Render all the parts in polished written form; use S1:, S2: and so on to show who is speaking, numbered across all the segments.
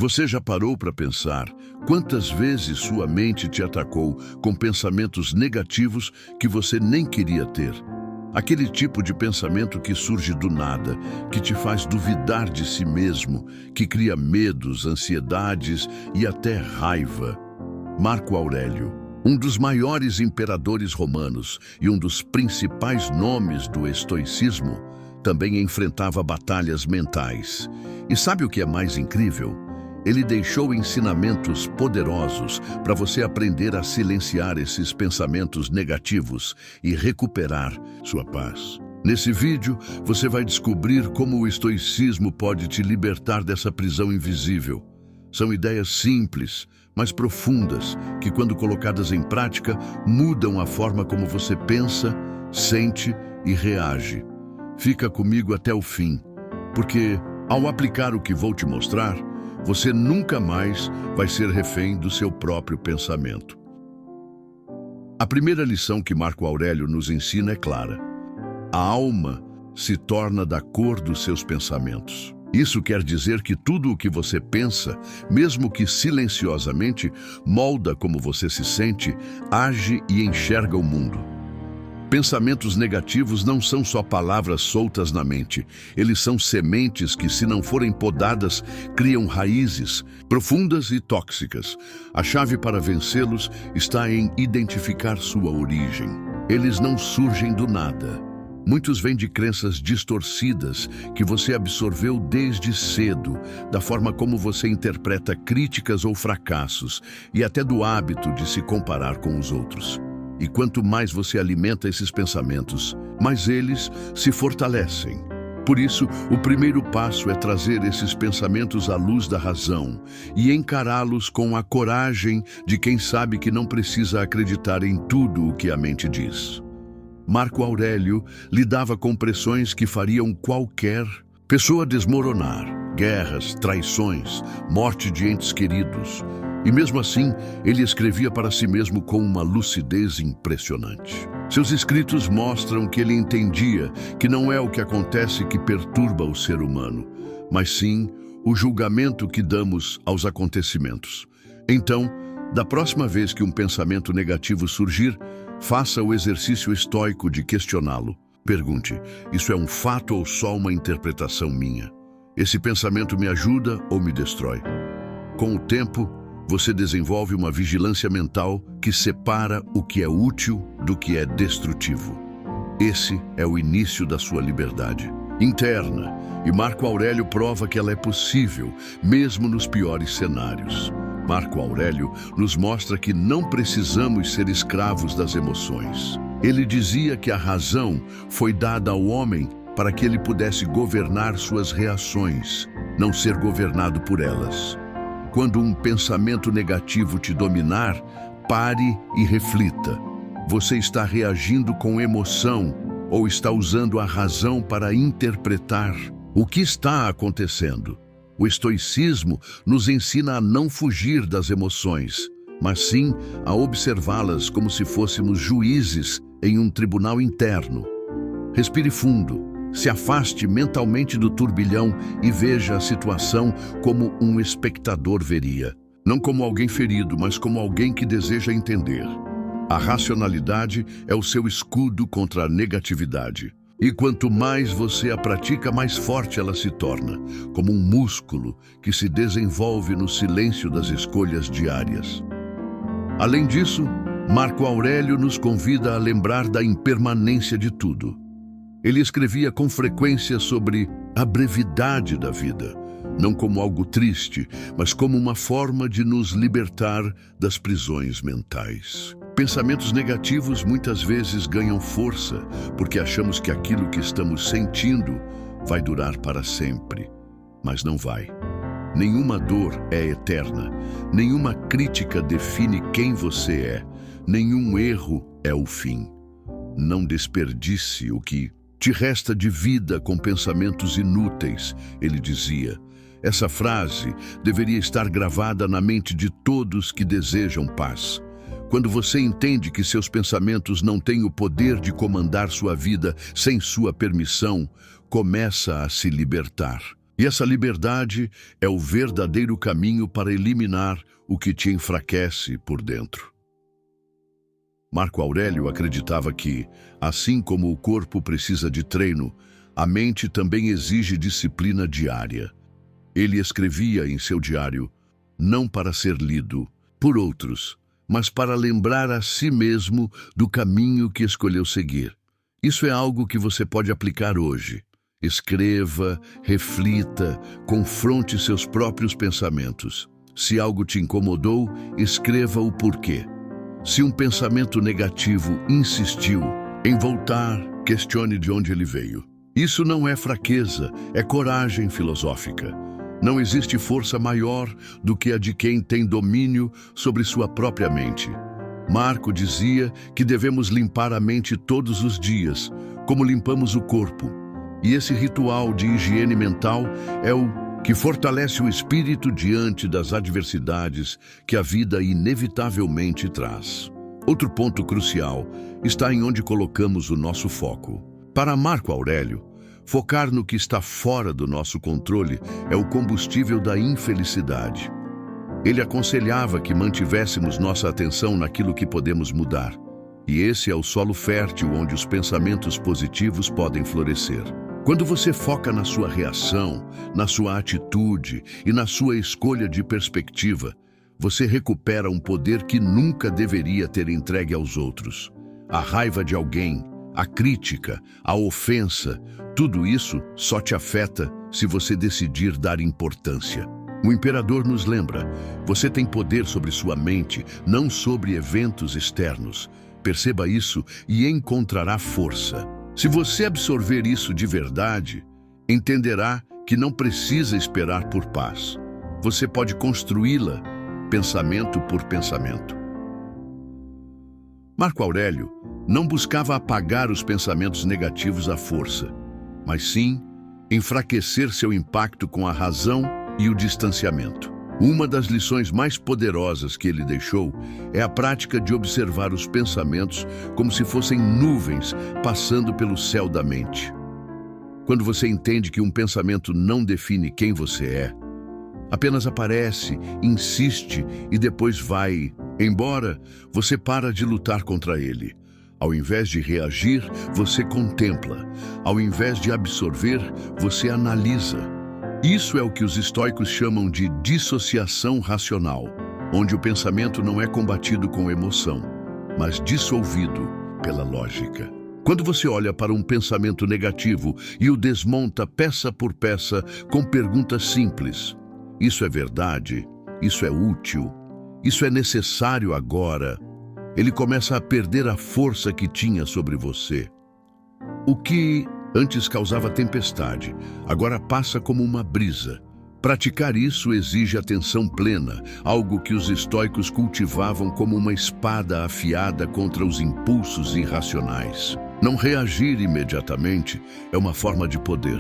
S1: Você já parou para pensar quantas vezes sua mente te atacou com pensamentos negativos que você nem queria ter? Aquele tipo de pensamento que surge do nada, que te faz duvidar de si mesmo, que cria medos, ansiedades e até raiva. Marco Aurélio, um dos maiores imperadores romanos e um dos principais nomes do estoicismo, também enfrentava batalhas mentais. E sabe o que é mais incrível? Ele deixou ensinamentos poderosos para você aprender a silenciar esses pensamentos negativos e recuperar sua paz. Nesse vídeo, você vai descobrir como o estoicismo pode te libertar dessa prisão invisível. São ideias simples, mas profundas, que quando colocadas em prática, mudam a forma como você pensa, sente e reage. Fica comigo até o fim, porque ao aplicar o que vou te mostrar, você nunca mais vai ser refém do seu próprio pensamento. A primeira lição que Marco Aurélio nos ensina é clara. A alma se torna da cor dos seus pensamentos. Isso quer dizer que tudo o que você pensa, mesmo que silenciosamente, molda como você se sente, age e enxerga o mundo. Pensamentos negativos não são só palavras soltas na mente. Eles são sementes que, se não forem podadas, criam raízes profundas e tóxicas. A chave para vencê-los está em identificar sua origem. Eles não surgem do nada. Muitos vêm de crenças distorcidas que você absorveu desde cedo, da forma como você interpreta críticas ou fracassos, e até do hábito de se comparar com os outros. E quanto mais você alimenta esses pensamentos, mais eles se fortalecem. Por isso, o primeiro passo é trazer esses pensamentos à luz da razão e encará-los com a coragem de quem sabe que não precisa acreditar em tudo o que a mente diz. Marco Aurélio lidava com pressões que fariam qualquer pessoa desmoronar: guerras, traições, morte de entes queridos. E mesmo assim, ele escrevia para si mesmo com uma lucidez impressionante. Seus escritos mostram que ele entendia que não é o que acontece que perturba o ser humano, mas sim o julgamento que damos aos acontecimentos. Então, da próxima vez que um pensamento negativo surgir, faça o exercício estoico de questioná-lo. Pergunte: isso é um fato ou só uma interpretação minha? Esse pensamento me ajuda ou me destrói? Com o tempo, você desenvolve uma vigilância mental que separa o que é útil do que é destrutivo. Esse é o início da sua liberdade interna, e Marco Aurélio prova que ela é possível, mesmo nos piores cenários. Marco Aurélio nos mostra que não precisamos ser escravos das emoções. Ele dizia que a razão foi dada ao homem para que ele pudesse governar suas reações, não ser governado por elas. Quando um pensamento negativo te dominar, pare e reflita. Você está reagindo com emoção ou está usando a razão para interpretar o que está acontecendo? O estoicismo nos ensina a não fugir das emoções, mas sim a observá-las como se fôssemos juízes em um tribunal interno. Respire fundo. Se afaste mentalmente do turbilhão e veja a situação como um espectador veria. Não como alguém ferido, mas como alguém que deseja entender. A racionalidade é o seu escudo contra a negatividade. E quanto mais você a pratica, mais forte ela se torna, como um músculo que se desenvolve no silêncio das escolhas diárias. Além disso, Marco Aurélio nos convida a lembrar da impermanência de tudo. Ele escrevia com frequência sobre a brevidade da vida, não como algo triste, mas como uma forma de nos libertar das prisões mentais. Pensamentos negativos muitas vezes ganham força porque achamos que aquilo que estamos sentindo vai durar para sempre, mas não vai. Nenhuma dor é eterna, nenhuma crítica define quem você é, nenhum erro é o fim. Não desperdice o que te resta de vida com pensamentos inúteis, ele dizia. Essa frase deveria estar gravada na mente de todos que desejam paz. Quando você entende que seus pensamentos não têm o poder de comandar sua vida sem sua permissão, começa a se libertar. E essa liberdade é o verdadeiro caminho para eliminar o que te enfraquece por dentro. Marco Aurélio acreditava que, assim como o corpo precisa de treino, a mente também exige disciplina diária. Ele escrevia em seu diário, não para ser lido por outros, mas para lembrar a si mesmo do caminho que escolheu seguir. Isso é algo que você pode aplicar hoje. Escreva, reflita, confronte seus próprios pensamentos. Se algo te incomodou, escreva o porquê. Se um pensamento negativo insistiu em voltar, questione de onde ele veio. Isso não é fraqueza, é coragem filosófica. Não existe força maior do que a de quem tem domínio sobre sua própria mente. Marco dizia que devemos limpar a mente todos os dias, como limpamos o corpo. E esse ritual de higiene mental é o que fortalece o espírito diante das adversidades que a vida inevitavelmente traz. Outro ponto crucial está em onde colocamos o nosso foco. Para Marco Aurélio, focar no que está fora do nosso controle é o combustível da infelicidade. Ele aconselhava que mantivéssemos nossa atenção naquilo que podemos mudar. E esse é o solo fértil onde os pensamentos positivos podem florescer. Quando você foca na sua reação, na sua atitude e na sua escolha de perspectiva, você recupera um poder que nunca deveria ter entregue aos outros. A raiva de alguém, a crítica, a ofensa, tudo isso só te afeta se você decidir dar importância. O imperador nos lembra, você tem poder sobre sua mente, não sobre eventos externos. Perceba isso e encontrará força. Se você absorver isso de verdade, entenderá que não precisa esperar por paz. Você pode construí-la, pensamento por pensamento. Marco Aurélio não buscava apagar os pensamentos negativos à força, mas sim enfraquecer seu impacto com a razão e o distanciamento. Uma das lições mais poderosas que ele deixou é a prática de observar os pensamentos como se fossem nuvens passando pelo céu da mente. Quando você entende que um pensamento não define quem você é, apenas aparece, insiste e depois vai embora, você para de lutar contra ele. Ao invés de reagir, você contempla. Ao invés de absorver, você analisa. Isso é o que os estoicos chamam de dissociação racional, onde o pensamento não é combatido com emoção, mas dissolvido pela lógica. Quando você olha para um pensamento negativo e o desmonta peça por peça com perguntas simples: isso é verdade? Isso é útil? Isso é necessário agora? Ele começa a perder a força que tinha sobre você. O que antes causava tempestade, agora passa como uma brisa. Praticar isso exige atenção plena, algo que os estoicos cultivavam como uma espada afiada contra os impulsos irracionais. Não reagir imediatamente é uma forma de poder.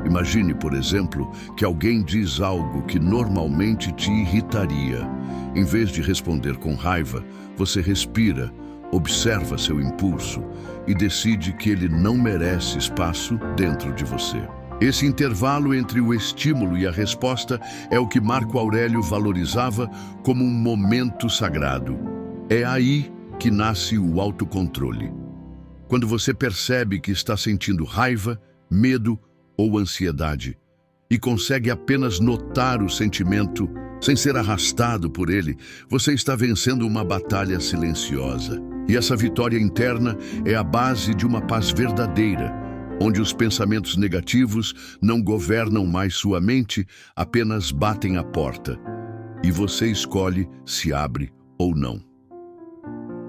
S1: Imagine, por exemplo, que alguém diz algo que normalmente te irritaria. Em vez de responder com raiva, você respira, observa seu impulso e decide que ele não merece espaço dentro de você. Esse intervalo entre o estímulo e a resposta é o que Marco Aurélio valorizava como um momento sagrado. É aí que nasce o autocontrole. Quando você percebe que está sentindo raiva, medo ou ansiedade e consegue apenas notar o sentimento sem ser arrastado por ele, você está vencendo uma batalha silenciosa. E essa vitória interna é a base de uma paz verdadeira, onde os pensamentos negativos não governam mais sua mente, apenas batem a porta. E você escolhe se abre ou não.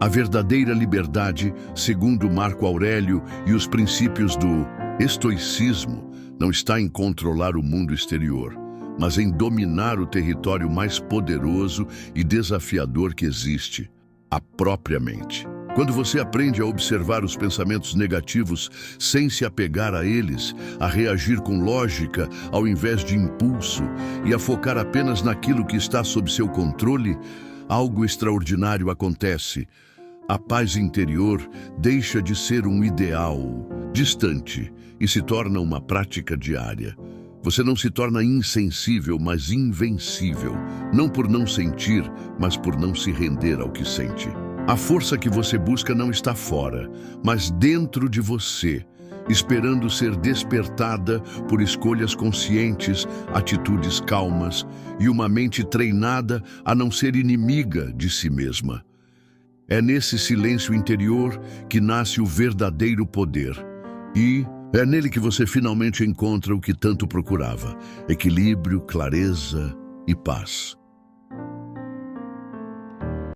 S1: A verdadeira liberdade, segundo Marco Aurélio e os princípios do estoicismo, não está em controlar o mundo exterior, mas em dominar o território mais poderoso e desafiador que existe, a própria mente. Quando você aprende a observar os pensamentos negativos sem se apegar a eles, a reagir com lógica ao invés de impulso e a focar apenas naquilo que está sob seu controle, algo extraordinário acontece. A paz interior deixa de ser um ideal distante e se torna uma prática diária. Você não se torna insensível, mas invencível, não por não sentir, mas por não se render ao que sente. A força que você busca não está fora, mas dentro de você, esperando ser despertada por escolhas conscientes, atitudes calmas e uma mente treinada a não ser inimiga de si mesma. É nesse silêncio interior que nasce o verdadeiro poder. E é nele que você finalmente encontra o que tanto procurava: equilíbrio, clareza e paz.